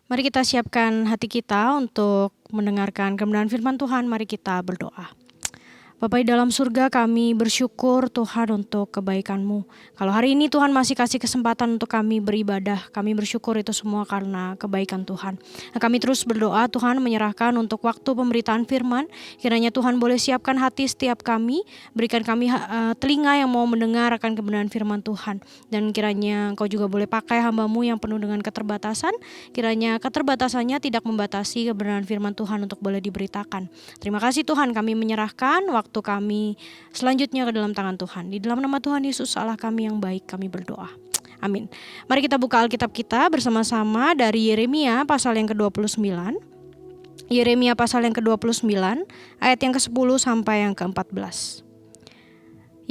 Mari kita siapkan hati kita untuk mendengarkan kebenaran firman Tuhan. Mari kita berdoa. Bapa di dalam surga, kami bersyukur Tuhan untuk kebaikan-Mu. Kalau hari ini Tuhan masih kasih kesempatan untuk kami beribadah, kami bersyukur itu semua karena kebaikan Tuhan. Nah, kami terus berdoa Tuhan menyerahkan untuk waktu pemberitaan firman. Kiranya Tuhan boleh siapkan hati setiap kami, berikan kami telinga yang mau mendengar akan kebenaran firman Tuhan. Dan kiranya Engkau juga boleh pakai hamba-Mu yang penuh dengan keterbatasan. Kiranya keterbatasannya tidak membatasi kebenaran firman Tuhan untuk boleh diberitakan. Terima kasih Tuhan, kami menyerahkan waktu kami selanjutnya ke dalam tangan Tuhan. Di dalam nama Tuhan Yesus Allah kami yang baik kami berdoa. Amin. Mari kita buka Alkitab kita bersama-sama dari Yeremia pasal yang ke-29. Yeremia pasal yang ke-29 ayat yang ke-10 sampai yang ke-14.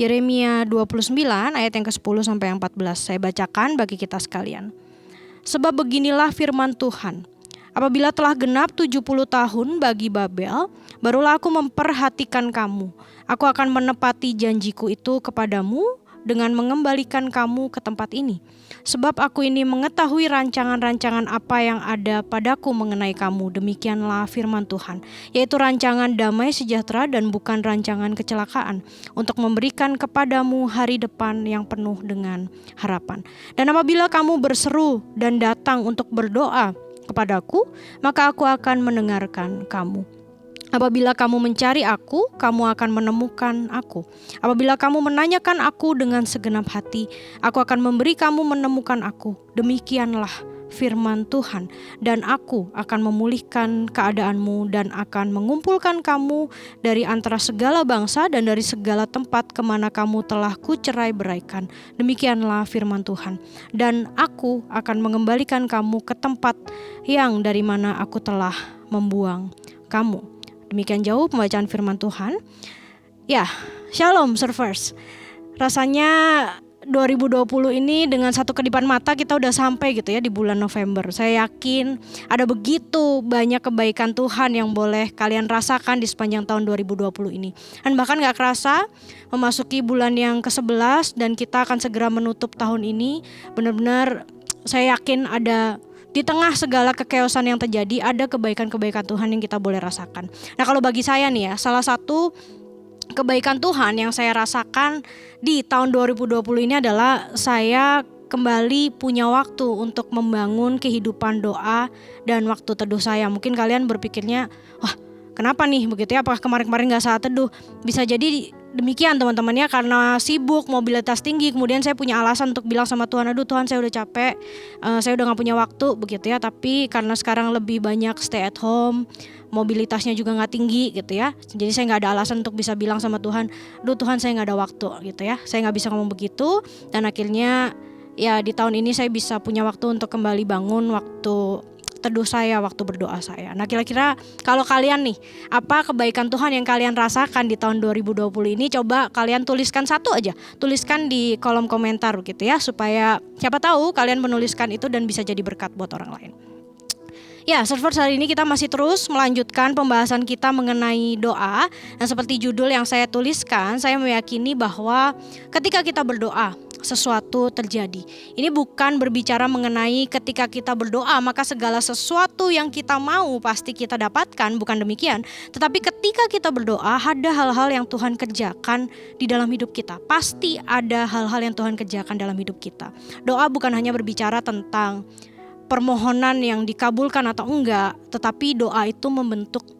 Yeremia 29 ayat yang ke-10 sampai yang 14. Saya bacakan bagi kita sekalian. Sebab beginilah firman Tuhan. Apabila telah genap 70 tahun bagi Babel, barulah aku memperhatikan kamu. Aku akan menepati janjiku itu kepadamu dengan mengembalikan kamu ke tempat ini. Sebab aku ini mengetahui rancangan-rancangan apa yang ada padaku mengenai kamu. Demikianlah firman Tuhan, yaitu rancangan damai sejahtera dan bukan rancangan kecelakaan, untuk memberikan kepadamu hari depan yang penuh dengan harapan. Dan apabila kamu berseru dan datang untuk berdoa kepadaku, maka aku akan mendengarkan kamu. Apabila kamu mencari aku, kamu akan menemukan aku. Apabila kamu menanyakan aku dengan segenap hati, aku akan memberi kamu menemukan aku. Demikianlah firman Tuhan. Dan aku akan memulihkan keadaanmu dan akan mengumpulkan kamu dari antara segala bangsa dan dari segala tempat kemana kamu telah kucerai-beraikan. Demikianlah firman Tuhan. Dan aku akan mengembalikan kamu ke tempat yang dari mana aku telah membuang kamu. Demikian jauh pembacaan firman Tuhan. Ya, shalom servers. Rasanya 2020 ini dengan satu kedipan mata kita udah sampai gitu ya di bulan November. Saya yakin ada begitu banyak kebaikan Tuhan yang boleh kalian rasakan di sepanjang tahun 2020 ini. Dan bahkan gak kerasa memasuki bulan yang ke-11 dan kita akan segera menutup tahun ini. Benar-benar saya yakin ada di tengah segala kekeosan yang terjadi, ada kebaikan-kebaikan Tuhan yang kita boleh rasakan. Nah, kalau bagi saya nih ya, salah satu kebaikan Tuhan yang saya rasakan di tahun 2020 ini adalah saya kembali punya waktu untuk membangun kehidupan doa dan waktu teduh saya. Mungkin kalian berpikirnya, wah kenapa nih begitu ya, apakah kemarin-kemarin gak saat teduh? Bisa jadi demikian teman-teman ya, karena sibuk, mobilitas tinggi, kemudian saya punya alasan untuk bilang sama Tuhan, aduh Tuhan saya udah capek, saya udah gak punya waktu begitu ya. Tapi karena sekarang lebih banyak stay at home, mobilitasnya juga gak tinggi gitu ya, jadi saya gak ada alasan untuk bisa bilang sama Tuhan, aduh Tuhan saya gak ada waktu gitu ya. Saya gak bisa ngomong begitu, dan akhirnya ya di tahun ini saya bisa punya waktu untuk kembali bangun waktu teduh saya, waktu berdoa saya. Nah, kira-kira kalau kalian nih, apa kebaikan Tuhan yang kalian rasakan di tahun 2020 ini? Coba kalian tuliskan satu aja. Tuliskan di kolom komentar gitu ya, supaya siapa tahu kalian menuliskan itu dan bisa jadi berkat buat orang lain. Ya, servers, hari ini kita masih terus melanjutkan pembahasan kita mengenai doa. Dan seperti judul yang saya tuliskan, saya meyakini bahwa ketika kita berdoa, sesuatu terjadi. Ini bukan berbicara mengenai ketika kita berdoa maka segala sesuatu yang kita mau pasti kita dapatkan, bukan demikian. Tetapi ketika kita berdoa, ada hal-hal yang Tuhan kerjakan di dalam hidup kita. Pasti ada hal-hal yang Tuhan kerjakan dalam hidup kita. Doa bukan hanya berbicara tentang permohonan yang dikabulkan atau enggak, tetapi doa itu membentuk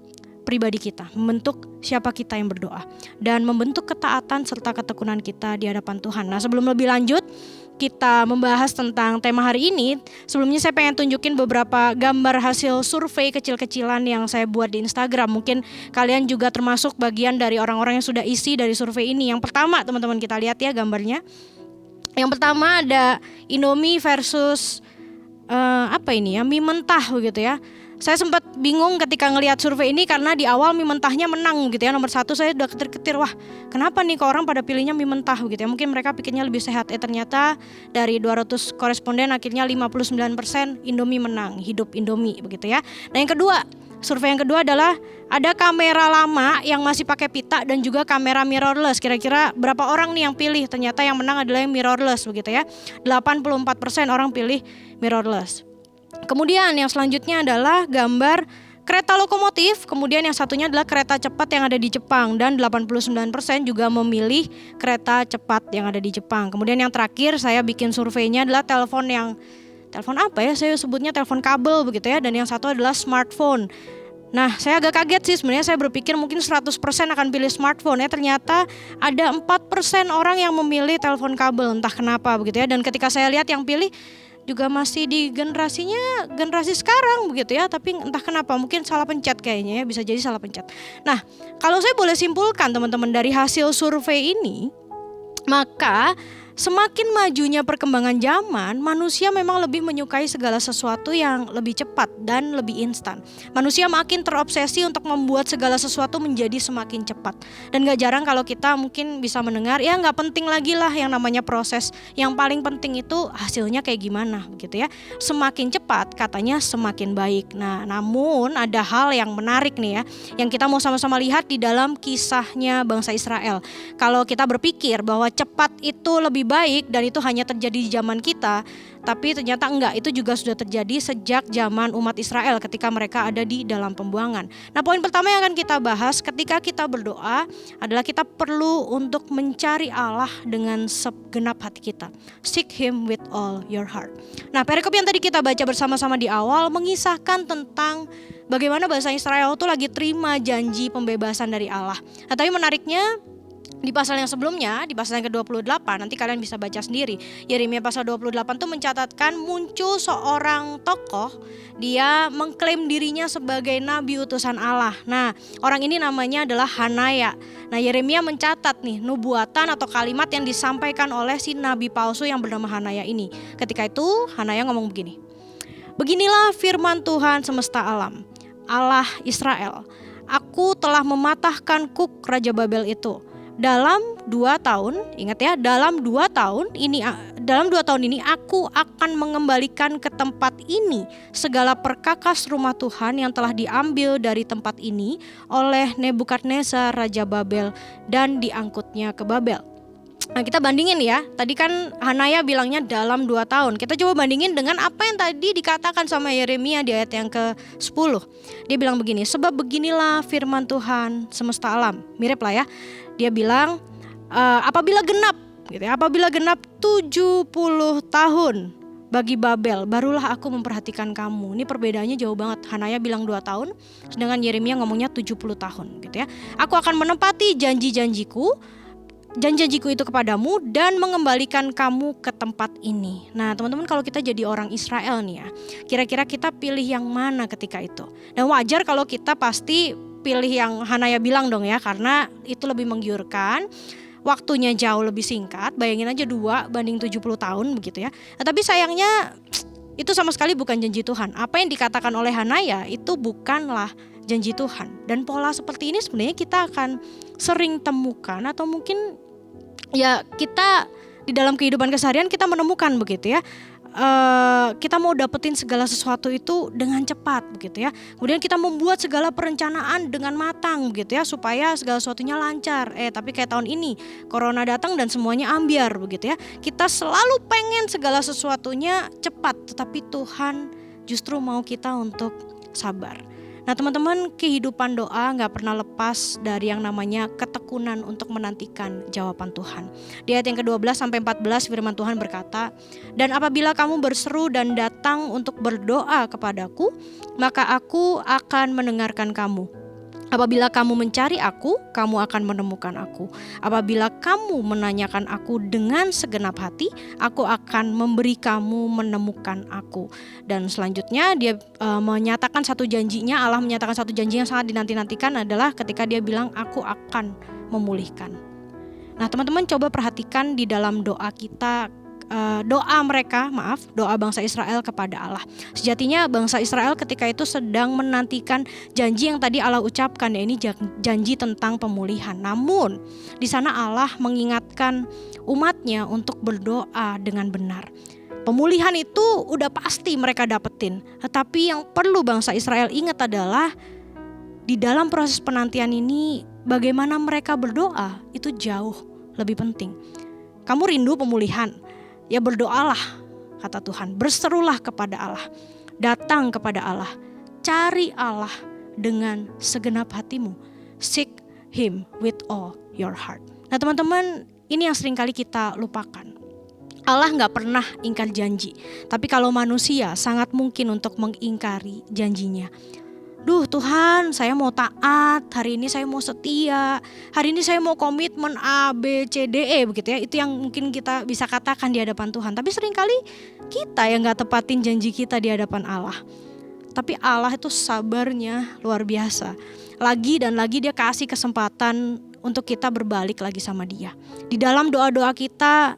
pribadi kita, membentuk siapa kita yang berdoa, dan membentuk ketaatan serta ketekunan kita di hadapan Tuhan. Nah, sebelum lebih lanjut kita membahas tentang tema hari ini, sebelumnya saya pengen tunjukin beberapa gambar hasil survei kecil-kecilan yang saya buat di Instagram. Mungkin kalian juga termasuk bagian dari orang-orang yang sudah isi dari survei ini. Yang pertama, teman-teman, kita lihat ya gambarnya. Yang pertama ada Indomie versus mie mentah begitu ya. Saya sempat bingung ketika ngelihat survei ini karena di awal mie mentahnya menang gitu ya, nomor 1. Saya udah ketir-ketir, wah kenapa nih kok orang pada pilihnya mie mentah gitu ya, mungkin mereka pikirnya lebih sehat. Ternyata dari 200 koresponden akhirnya 59% Indomie menang, hidup Indomie begitu ya. Nah, yang kedua, survei yang kedua adalah ada kamera lama yang masih pakai pita dan juga kamera mirrorless. Kira-kira berapa orang nih yang pilih? Ternyata yang menang adalah yang mirrorless begitu ya. 84% orang pilih mirrorless. Kemudian yang selanjutnya adalah gambar kereta lokomotif, kemudian yang satunya adalah kereta cepat yang ada di Jepang, dan 89% juga memilih kereta cepat yang ada di Jepang. Kemudian yang terakhir saya bikin surveinya adalah telepon apa ya, saya sebutnya telepon kabel begitu ya, dan yang satu adalah smartphone. Nah, saya agak kaget sih sebenarnya, saya berpikir mungkin 100% akan pilih smartphone ya, ternyata ada 4% orang yang memilih telepon kabel, entah kenapa begitu ya. Dan ketika saya lihat yang pilih juga masih di generasi sekarang begitu ya, tapi entah kenapa mungkin salah pencet kayaknya ya, bisa jadi salah pencet. Nah, kalau saya boleh simpulkan teman-teman dari hasil survei ini, maka semakin majunya perkembangan zaman, manusia memang lebih menyukai segala sesuatu yang lebih cepat dan lebih instan. Manusia makin terobsesi untuk membuat segala sesuatu menjadi semakin cepat. Dan gak jarang kalau kita mungkin bisa mendengar, ya gak penting lagi lah yang namanya proses. Yang paling penting itu hasilnya kayak gimana begitu ya. Semakin cepat katanya semakin baik. Nah, namun ada hal yang menarik nih ya, yang kita mau sama-sama lihat di dalam kisahnya bangsa Israel. Kalau kita berpikir bahwa cepat itu lebih baik dan itu hanya terjadi di zaman kita, tapi ternyata enggak, itu juga sudah terjadi sejak zaman umat Israel ketika mereka ada di dalam pembuangan. Nah, poin pertama yang akan kita bahas ketika kita berdoa adalah kita perlu untuk mencari Allah dengan segenap hati kita. Seek Him with all your heart. Nah, perikop yang tadi kita baca bersama-sama di awal mengisahkan tentang bagaimana bangsa Israel itu lagi terima janji pembebasan dari Allah. Nah, tapi menariknya di pasal yang sebelumnya, di pasal yang ke-28, nanti kalian bisa baca sendiri. Yeremia pasal 28 tuh mencatatkan muncul seorang tokoh, dia mengklaim dirinya sebagai nabi utusan Allah. Nah, orang ini namanya adalah Hanaya. Nah, Yeremia mencatat nih nubuatan atau kalimat yang disampaikan oleh si nabi palsu yang bernama Hanaya ini. Ketika itu Hanaya ngomong begini, "Beginilah firman Tuhan semesta alam, Allah Israel. Aku telah mematahkan kuk Raja Babel itu. Dalam 2 tahun, ingat ya, dalam 2 tahun ini aku akan mengembalikan ke tempat ini segala perkakas rumah Tuhan yang telah diambil dari tempat ini oleh Nebukadnezar Raja Babel dan diangkutnya ke Babel." Nah, kita bandingin ya, tadi kan Hanaya bilangnya dalam 2 tahun. Kita coba bandingin dengan apa yang tadi dikatakan sama Yeremia di ayat yang ke-10. Dia bilang begini, "Sebab beginilah firman Tuhan semesta alam." Mirip lah ya. Dia bilang apabila genap 70 tahun bagi Babel, barulah aku memperhatikan kamu. Ini perbedaannya jauh banget. Hanaya bilang 2 tahun, sedangkan Yeremia ngomongnya 70 tahun gitu ya. "Aku akan menepati janji-janjiku itu kepadamu dan mengembalikan kamu ke tempat ini." Nah, teman-teman, kalau kita jadi orang Israel nih ya, kira-kira kita pilih yang mana ketika itu? Dan wajar kalau kita pasti pilih yang Hanaya bilang dong ya, karena itu lebih menggiurkan, waktunya jauh lebih singkat. Bayangin aja 2 banding 70 tahun begitu ya. Nah, tapi sayangnya itu sama sekali bukan janji Tuhan. Apa yang dikatakan oleh Hanaya itu bukanlah janji Tuhan. Dan pola seperti ini sebenarnya kita akan sering temukan, atau mungkin ya kita di dalam kehidupan keseharian kita menemukan begitu ya. Kita mau dapetin segala sesuatu itu dengan cepat begitu ya. Kemudian kita membuat segala perencanaan dengan matang begitu ya, supaya segala sesuatunya lancar. Tapi kayak tahun ini corona datang dan semuanya ambyar begitu ya. Kita selalu pengen segala sesuatunya cepat, tetapi Tuhan justru mau kita untuk sabar. Nah, teman-teman, kehidupan doa gak pernah lepas dari yang namanya ketekunan untuk menantikan jawaban Tuhan. Di ayat yang ke-12 sampai 14 firman Tuhan berkata, "Dan apabila kamu berseru dan datang untuk berdoa kepadaku, maka aku akan mendengarkan kamu. Apabila kamu mencari aku, kamu akan menemukan aku. Apabila kamu menanyakan aku dengan segenap hati, aku akan memberi kamu menemukan aku." Dan selanjutnya dia menyatakan satu janjinya, Allah menyatakan satu janji yang sangat dinanti-nantikan adalah ketika dia bilang, "Aku akan memulihkan." Nah, teman-teman, coba perhatikan di dalam doa kita, doa bangsa Israel kepada Allah. Sejatinya bangsa Israel ketika itu sedang menantikan janji yang tadi Allah ucapkan, ya, ini janji tentang pemulihan. Namun di sana Allah mengingatkan umatnya untuk berdoa dengan benar. Pemulihan itu udah pasti mereka dapetin, tetapi yang perlu bangsa Israel ingat adalah di dalam proses penantian ini bagaimana mereka berdoa itu jauh lebih penting. Kamu rindu pemulihan? Ya berdoalah, kata Tuhan, berserulah kepada Allah. Datang kepada Allah, cari Allah dengan segenap hatimu. Seek Him with all your heart. Nah teman-teman, ini yang seringkali kita lupakan. Allah gak pernah ingkar janji, tapi kalau manusia sangat mungkin untuk mengingkari janjinya. Duh Tuhan, saya mau taat, hari ini saya mau setia, hari ini saya mau komitmen A, B, C, D, E begitu ya. Itu yang mungkin kita bisa katakan di hadapan Tuhan. Tapi seringkali kita yang gak tepatin janji kita di hadapan Allah. Tapi Allah itu sabarnya luar biasa. Lagi dan lagi Dia kasih kesempatan untuk kita berbalik lagi sama Dia. Di dalam doa-doa kita,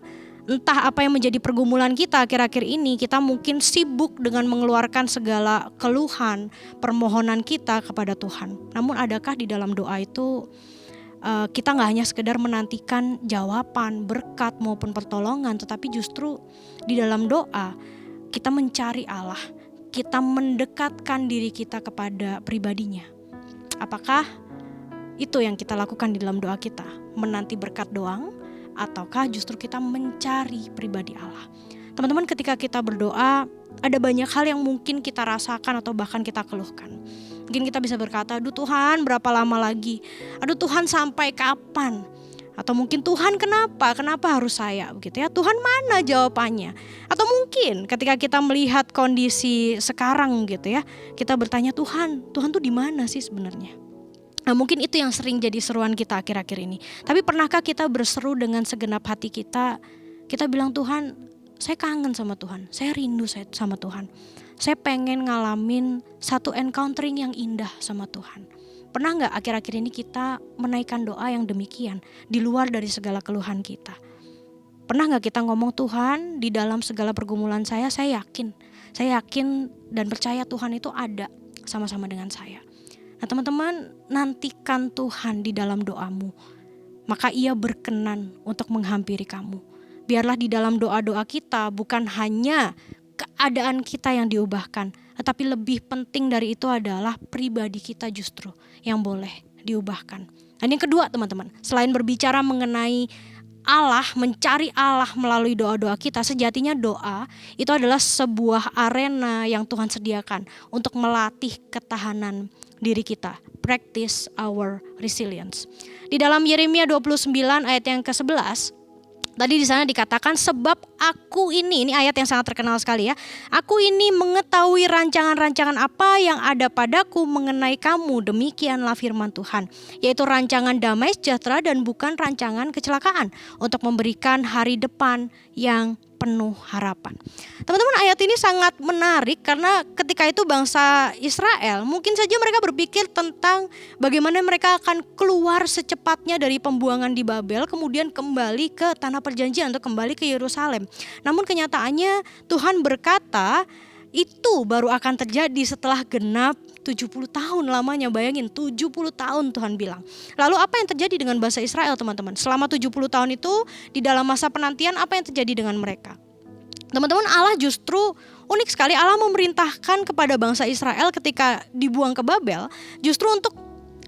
entah apa yang menjadi pergumulan kita akhir-akhir ini, kita mungkin sibuk dengan mengeluarkan segala keluhan, permohonan kita kepada Tuhan. Namun adakah di dalam doa itu kita gak hanya sekedar menantikan jawaban, berkat maupun pertolongan, tetapi justru di dalam doa kita mencari Allah, kita mendekatkan diri kita kepada pribadinya. Apakah itu yang kita lakukan di dalam doa kita? Menanti berkat doang? Ataukah justru kita mencari pribadi Allah? Teman-teman, ketika kita berdoa, ada banyak hal yang mungkin kita rasakan atau bahkan kita keluhkan. Mungkin kita bisa berkata, aduh Tuhan berapa lama lagi? Aduh Tuhan sampai kapan? Atau mungkin Tuhan kenapa harus saya? Begitu ya, Tuhan mana jawabannya? Atau mungkin ketika kita melihat kondisi sekarang gitu ya, kita bertanya Tuhan tuh di mana sih sebenarnya? Nah mungkin itu yang sering jadi seruan kita akhir-akhir ini. Tapi pernahkah kita berseru dengan segenap hati kita? Kita bilang Tuhan, saya kangen sama Tuhan, saya rindu sama Tuhan. Saya pengen ngalamin satu encountering yang indah sama Tuhan. Pernah gak akhir-akhir ini kita menaikkan doa yang demikian di luar dari segala keluhan kita? Pernah gak kita ngomong Tuhan, di dalam segala pergumulan saya yakin dan percaya Tuhan itu ada sama-sama dengan saya. Nah teman-teman, nantikan Tuhan di dalam doamu, maka Ia berkenan untuk menghampiri kamu. Biarlah di dalam doa-doa kita bukan hanya keadaan kita yang diubahkan, tetapi lebih penting dari itu adalah pribadi kita justru yang boleh diubahkan. Dan yang kedua teman-teman, selain berbicara mengenai Allah, mencari Allah melalui doa-doa kita, sejatinya doa itu adalah sebuah arena yang Tuhan sediakan untuk melatih ketahanan diri kita. Practice our resilience. Di dalam Yeremia 29 ayat yang ke-11, tadi di sana dikatakan sebab aku ini ayat yang sangat terkenal sekali ya. Aku ini mengetahui rancangan-rancangan apa yang ada padaku mengenai kamu, demikianlah firman Tuhan, yaitu rancangan damai sejahtera dan bukan rancangan kecelakaan, untuk memberikan hari depan yang penuh harapan. Teman-teman, ayat ini sangat menarik karena ketika itu bangsa Israel mungkin saja mereka berpikir tentang bagaimana mereka akan keluar secepatnya dari pembuangan di Babel, kemudian kembali ke tanah perjanjian atau kembali ke Yerusalem. Namun kenyataannya Tuhan berkata itu baru akan terjadi setelah genap 70 tahun lamanya. Bayangin 70 tahun Tuhan bilang. Lalu apa yang terjadi dengan bangsa Israel teman-teman? Selama 70 tahun itu di dalam masa penantian apa yang terjadi dengan mereka? Teman-teman, Allah justru unik sekali. Allah memerintahkan kepada bangsa Israel ketika dibuang ke Babel justru untuk,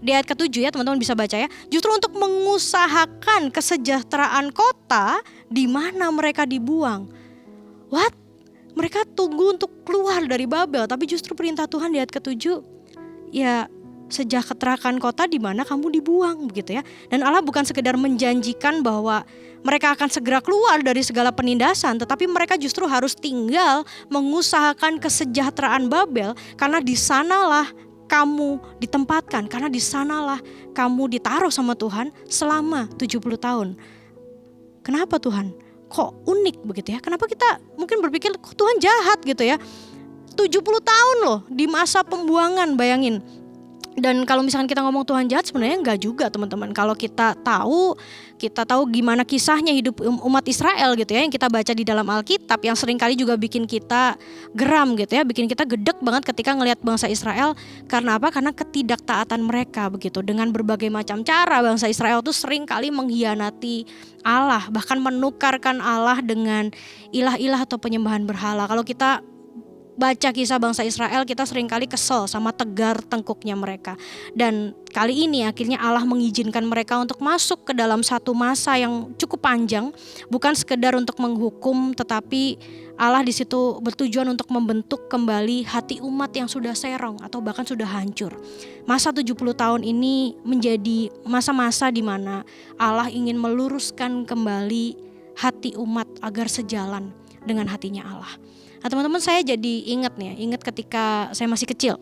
di ayat ke-7 ya teman-teman bisa baca ya, justru untuk mengusahakan kesejahteraan kota di mana mereka dibuang. What? Mereka tunggu untuk keluar dari Babel, tapi justru perintah Tuhan di ayat ke-7, ya sejahterakan kota di mana kamu dibuang begitu ya. Dan Allah bukan sekedar menjanjikan bahwa mereka akan segera keluar dari segala penindasan, tetapi mereka justru harus tinggal mengusahakan kesejahteraan Babel, karena di sanalah kamu ditempatkan, karena di sanalah kamu ditaruh sama Tuhan selama 70 tahun. Kenapa Tuhan? Kok unik begitu ya? Kenapa kita mungkin berpikir kok Tuhan jahat gitu ya? 70 tahun loh di masa pembuangan, bayangin. Dan kalau misalkan kita ngomong Tuhan jahat, sebenarnya enggak juga teman-teman. Kalau kita tahu gimana kisahnya hidup umat Israel gitu ya, yang kita baca di dalam Alkitab, yang seringkali juga bikin kita geram gitu ya, bikin kita gedek banget ketika ngelihat bangsa Israel. Karena apa? Karena ketidaktaatan mereka begitu. Dengan berbagai macam cara bangsa Israel tuh seringkali mengkhianati Allah, bahkan menukarkan Allah dengan ilah-ilah atau penyembahan berhala. Kalau kita baca kisah bangsa Israel, kita seringkali kesel sama tegar tengkuknya mereka. Dan kali ini akhirnya Allah mengizinkan mereka untuk masuk ke dalam satu masa yang cukup panjang, bukan sekedar untuk menghukum, tetapi Allah di situ bertujuan untuk membentuk kembali hati umat yang sudah serong atau bahkan sudah hancur. Masa 70 tahun ini menjadi masa-masa di mana Allah ingin meluruskan kembali hati umat agar sejalan dengan hatinya Allah. Nah teman-teman, saya jadi ingat ketika saya masih kecil.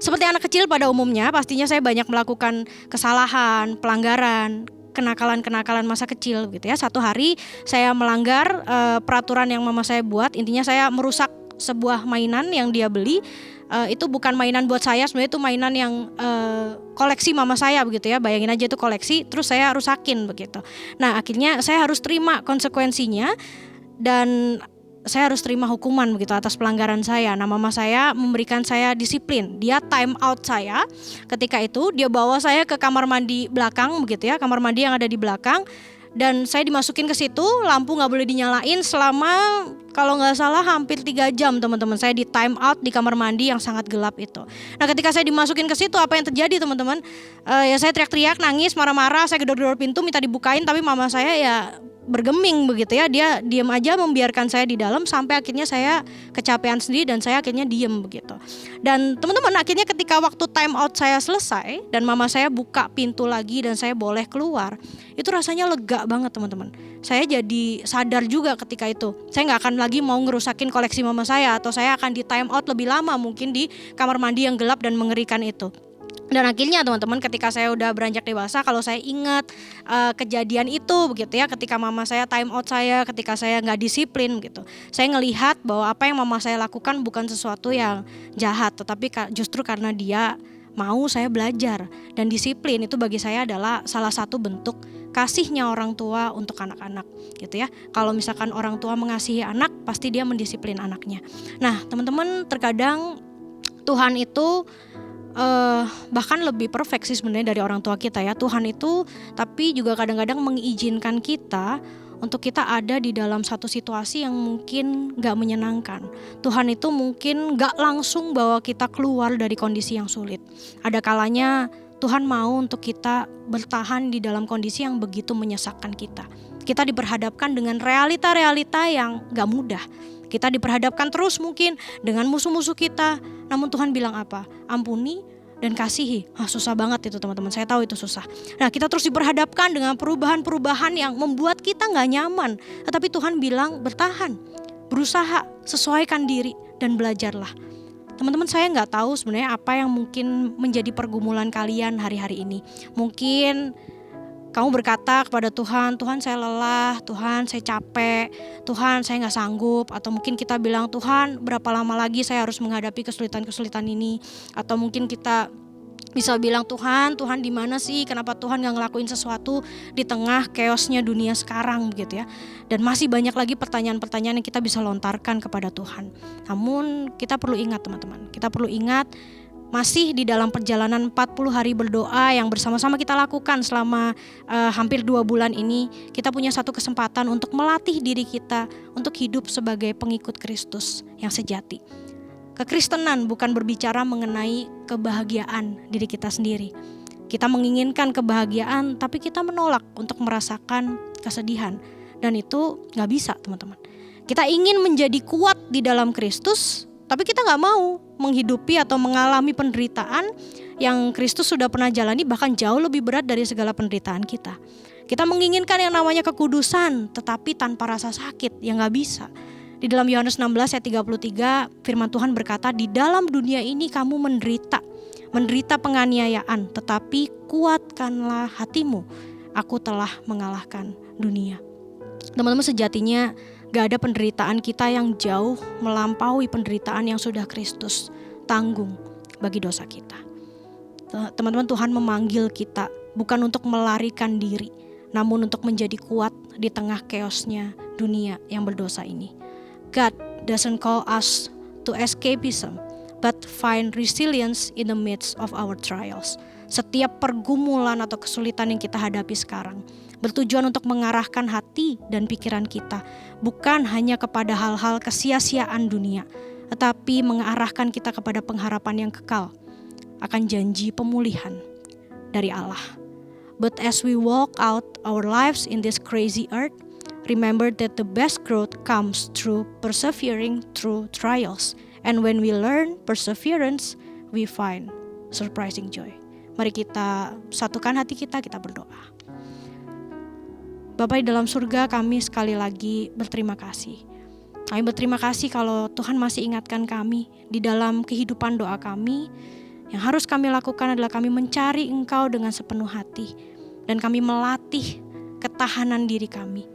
Seperti anak kecil pada umumnya, pastinya saya banyak melakukan kesalahan, pelanggaran, kenakalan masa kecil gitu ya. Satu hari saya melanggar peraturan yang mama saya buat. Intinya saya merusak sebuah mainan yang dia beli. Itu bukan mainan buat saya, sebenarnya itu mainan yang koleksi mama saya begitu ya. Bayangin aja itu koleksi, terus saya rusakin begitu. Nah akhirnya saya harus terima konsekuensinya dan saya harus terima hukuman begitu atas pelanggaran saya. Nah mama saya memberikan saya disiplin. Dia time out saya ketika itu. Dia bawa saya ke kamar mandi belakang begitu ya, kamar mandi yang ada di belakang. Dan saya dimasukin ke situ, lampu gak boleh dinyalain selama kalau gak salah hampir 3 jam teman-teman. Saya di time out di kamar mandi yang sangat gelap itu. Nah ketika saya dimasukin ke situ, apa yang terjadi teman-teman? Ya saya teriak-teriak, nangis, marah-marah, saya gedor-gedor pintu minta dibukain, tapi mama saya ya bergeming begitu ya. Dia diam aja membiarkan saya di dalam sampai akhirnya saya kecapean sendiri dan saya akhirnya diem begitu. Dan teman-teman, akhirnya ketika waktu time out saya selesai dan mama saya buka pintu lagi dan saya boleh keluar, itu rasanya lega banget teman-teman. Saya jadi sadar juga ketika itu, saya gak akan lagi mau ngerusakin koleksi mama saya, atau saya akan di time out lebih lama mungkin di kamar mandi yang gelap dan mengerikan itu. Dan akhirnya teman-teman, ketika saya udah beranjak dewasa, kalau saya ingat kejadian itu begitu ya, ketika mama saya time out saya, ketika saya gak disiplin gitu, saya ngelihat bahwa apa yang mama saya lakukan bukan sesuatu yang jahat, tetapi justru karena dia mau saya belajar. Dan disiplin itu bagi saya adalah salah satu bentuk kasihnya orang tua untuk anak-anak gitu ya. Kalau misalkan orang tua mengasihi anak, pasti dia mendisiplin anaknya. Nah teman-teman, terkadang Tuhan itu bahkan lebih perfect sih sebenarnya dari orang tua kita ya. Tuhan itu tapi juga kadang-kadang mengizinkan kita untuk kita ada di dalam satu situasi yang mungkin gak menyenangkan. Tuhan itu mungkin gak langsung bawa kita keluar dari kondisi yang sulit. Ada kalanya Tuhan mau untuk kita bertahan di dalam kondisi yang begitu menyesakkan kita. Kita diperhadapkan dengan realita-realita yang gak mudah. Kita diperhadapkan terus mungkin dengan musuh-musuh kita. Namun Tuhan bilang apa? Ampuni dan kasihi. Susah banget itu teman-teman, saya tahu itu susah. Nah kita terus diperhadapkan dengan perubahan-perubahan yang membuat kita gak nyaman. Tetapi Tuhan bilang bertahan, berusaha, sesuaikan diri dan belajarlah. Teman-teman, saya gak tahu sebenarnya apa yang mungkin menjadi pergumulan kalian hari-hari ini. Mungkin kamu berkata kepada Tuhan, Tuhan saya lelah, Tuhan saya capek, Tuhan saya gak sanggup. Atau mungkin kita bilang, Tuhan berapa lama lagi saya harus menghadapi kesulitan-kesulitan ini. Atau mungkin kita bisa bilang, Tuhan di mana sih? Kenapa Tuhan gak ngelakuin sesuatu di tengah chaosnya dunia sekarang begitu ya. Dan masih banyak lagi pertanyaan-pertanyaan yang kita bisa lontarkan kepada Tuhan. Namun kita perlu ingat teman-teman, kita perlu ingat masih di dalam perjalanan 40 hari berdoa yang bersama-sama kita lakukan selama hampir 2 bulan ini. Kita punya satu kesempatan untuk melatih diri kita untuk hidup sebagai pengikut Kristus yang sejati. Kekristenan bukan berbicara mengenai kebahagiaan diri kita sendiri. Kita menginginkan kebahagiaan, tapi kita menolak untuk merasakan kesedihan. Dan itu gak bisa teman-teman. Kita ingin menjadi kuat di dalam Kristus, tapi kita gak mau menghidupi atau mengalami penderitaan yang Kristus sudah pernah jalani, bahkan jauh lebih berat dari segala penderitaan kita. Kita menginginkan yang namanya kekudusan, tetapi tanpa rasa sakit, yang gak bisa. Di dalam Yohanes 16 ayat 33 firman Tuhan berkata, di dalam dunia ini kamu menderita penganiayaan, tetapi kuatkanlah hatimu, aku telah mengalahkan dunia. Teman-teman, sejatinya gak ada penderitaan kita yang jauh melampaui penderitaan yang sudah Kristus tanggung bagi dosa kita. Teman-teman, Tuhan memanggil kita bukan untuk melarikan diri, namun untuk menjadi kuat di tengah chaosnya dunia yang berdosa ini. God doesn't call us to escapism, but find resilience in the midst of our trials. Setiap pergumulan atau kesulitan yang kita hadapi sekarang, bertujuan untuk mengarahkan hati dan pikiran kita, bukan hanya kepada hal-hal kesia-siaan dunia, tetapi mengarahkan kita kepada pengharapan yang kekal akan janji pemulihan dari Allah. But as we walk out our lives in this crazy earth, remember that the best growth comes through persevering through trials. And when we learn perseverance, we find surprising joy. Mari kita satukan hati kita berdoa. Bapa di dalam surga, kami sekali lagi berterima kasih. Kami berterima kasih kalau Tuhan masih ingatkan kami di dalam kehidupan doa kami. Yang harus kami lakukan adalah kami mencari Engkau dengan sepenuh hati. Dan kami melatih ketahanan diri kami.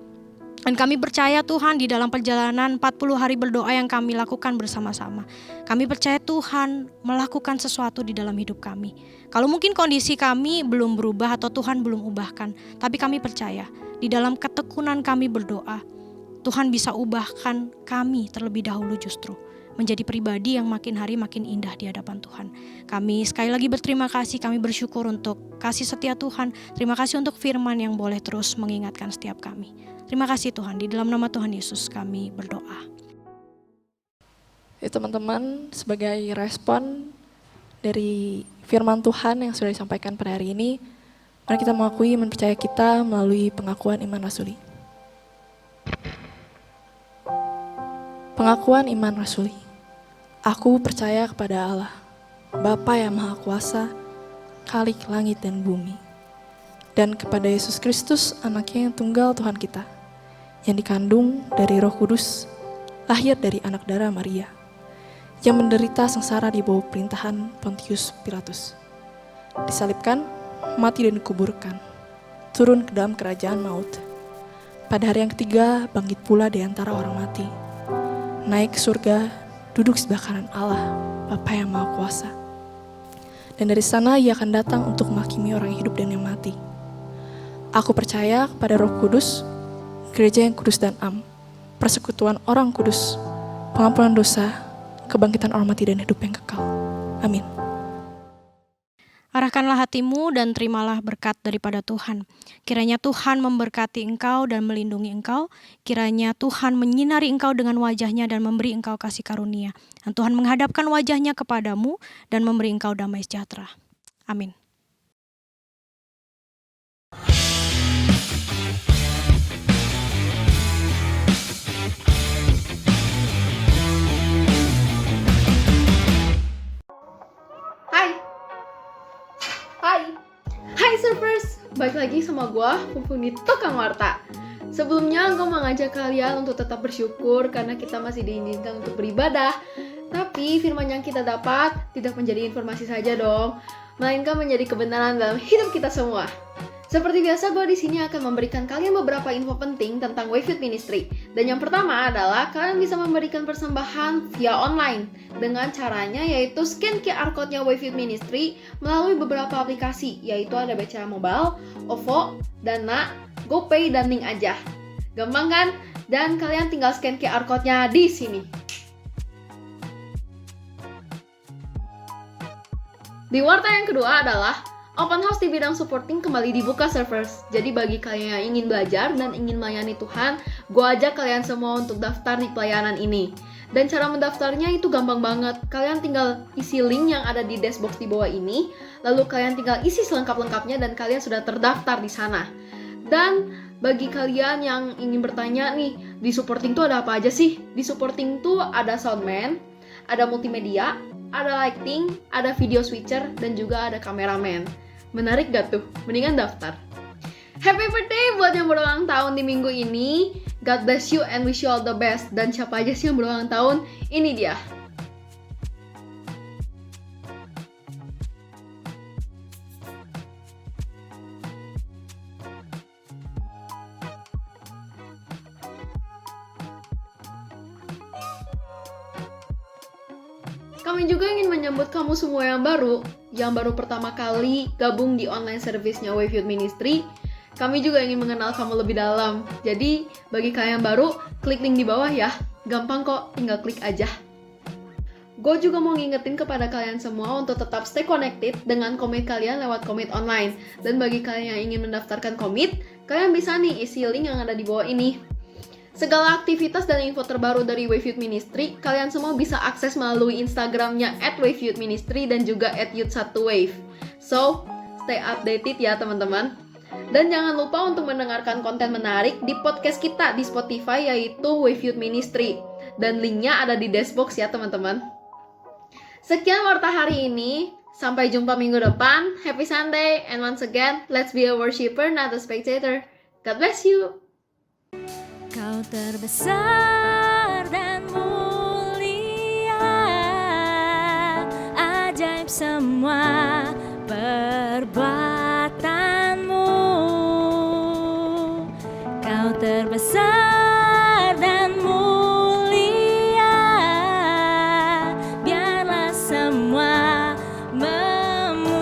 Dan kami percaya Tuhan di dalam perjalanan 40 hari berdoa yang kami lakukan bersama-sama. Kami percaya Tuhan melakukan sesuatu di dalam hidup kami. Kalau mungkin kondisi kami belum berubah atau Tuhan belum ubahkan, tapi kami percaya di dalam ketekunan kami berdoa, Tuhan bisa ubahkan kami terlebih dahulu justru menjadi pribadi yang makin hari makin indah di hadapan Tuhan. Kami sekali lagi berterima kasih, kami bersyukur untuk kasih setia Tuhan. Terima kasih untuk firman yang boleh terus mengingatkan setiap kami. Terima kasih Tuhan, di dalam nama Tuhan Yesus kami berdoa. Ya teman-teman, sebagai respon dari firman Tuhan yang sudah disampaikan pada hari ini, mari kita mengakui iman percaya kita melalui pengakuan iman rasuli. Pengakuan iman rasuli. Aku percaya kepada Allah, Bapa yang Maha Kuasa, Khalik langit dan bumi, dan kepada Yesus Kristus, Anaknya yang tunggal Tuhan kita, yang dikandung dari Roh Kudus, lahir dari anak darah Maria, yang menderita sengsara di bawah perintahan Pontius Pilatus, disalibkan, mati dan dikuburkan, turun ke dalam kerajaan maut. Pada hari yang ketiga, bangkit pula di antara orang mati, naik ke surga, duduk sebelah kanan Allah, Bapa yang Maha Kuasa. Dan dari sana Ia akan datang untuk menghakimi orang yang hidup dan yang mati. Aku percaya kepada Roh Kudus, gereja yang kudus dan am, persekutuan orang kudus, pengampunan dosa, kebangkitan orang mati dan hidup yang kekal. Amin. Arahkanlah hatimu dan terimalah berkat daripada Tuhan. Kiranya Tuhan memberkati engkau dan melindungi engkau. Kiranya Tuhan menyinari engkau dengan wajahnya dan memberi engkau kasih karunia. Dan Tuhan menghadapkan wajahnya kepadamu dan memberi engkau damai sejahtera. Amin. Hai surfers, balik lagi sama gue, Pupung di Tukang Warta. Sebelumnya gue mengajak kalian untuk tetap bersyukur karena kita masih diizinkan untuk beribadah. Tapi firman yang kita dapat tidak menjadi informasi saja dong, melainkan menjadi kebenaran dalam hidup kita semua. Seperti biasa, gue di sini akan memberikan kalian beberapa info penting tentang Wayfield Ministry. Dan yang pertama adalah kalian bisa memberikan persembahan via online dengan caranya yaitu scan QR code-nya Wayfield Ministry melalui beberapa aplikasi, yaitu ada BCA Mobile, OVO, Dana, GoPay, dan Link aja. Gampang kan? Dan kalian tinggal scan QR code-nya di sini. Di warta yang kedua adalah Open House di bidang supporting kembali dibuka servers. Jadi bagi kalian yang ingin belajar dan ingin melayani Tuhan, gue ajak kalian semua untuk daftar di pelayanan ini. Dan cara mendaftarnya itu gampang banget. Kalian tinggal isi link yang ada di dashboard di bawah ini, lalu kalian tinggal isi selengkap-lengkapnya dan kalian sudah terdaftar di sana. Dan bagi kalian yang ingin bertanya nih, di supporting tuh ada apa aja sih? Di supporting tuh ada soundman, ada multimedia, ada lighting, ada video switcher, dan juga ada kameramen. Menarik gak tuh? Mendingan daftar. Happy birthday buat yang berulang tahun di minggu ini. God bless you and wish you all the best. Dan siapa aja sih yang berulang tahun? Ini dia. Kami juga ingin menyambut kamu semua yang baru pertama kali gabung di online service-nya Wayfield Ministry. Kami juga ingin mengenal kamu lebih dalam. Jadi, bagi kalian yang baru, klik link di bawah ya. Gampang kok, tinggal klik aja. Gue juga mau ngingetin kepada kalian semua untuk tetap stay connected dengan komit kalian lewat komit online. Dan bagi kalian yang ingin mendaftarkan komit, kalian bisa nih isi link yang ada di bawah ini. Segala aktivitas dan info terbaru dari Wave Youth Ministry, kalian semua bisa akses melalui Instagramnya @WaveYouthMinistry dan juga @Youth1Wave. So, stay updated ya teman-teman. Dan jangan lupa untuk mendengarkan konten menarik di podcast kita di Spotify yaitu Wave Youth Ministry. Dan linknya ada di dashbox ya teman-teman. Sekian warta hari ini. Sampai jumpa minggu depan. Happy Sunday. And once again, let's be a worshiper, not a spectator. God bless you. Kau terbesar dan mulia, ajaib semua perbuatanmu. Kau terbesar dan mulia, biarlah semua memujimu.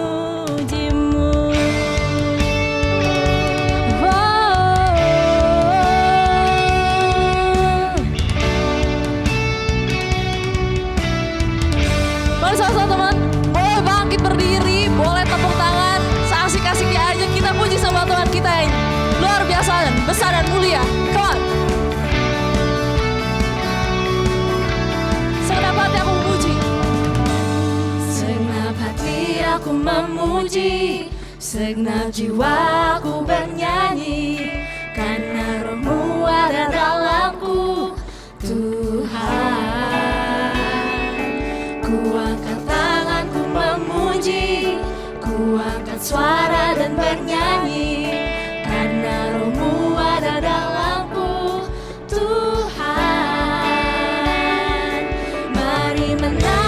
Mari sama-sama teman, boleh bangkit berdiri, boleh tepuk tangan, seasik-asiknya aja kita puji sama Tuhan kita yang luar biasa dan besar dan mulia. Come on. Segenap hati aku memuji. Segenap hati aku memuji, segenap jiwaku bernyanyi, karena Roh-Mu ada dalamku, Tuhan. Ku angkat tanganku memuji, ku angkat suara dan bernyanyi, karena Roh-Mu ada dalamku, Tuhan. Mari menang.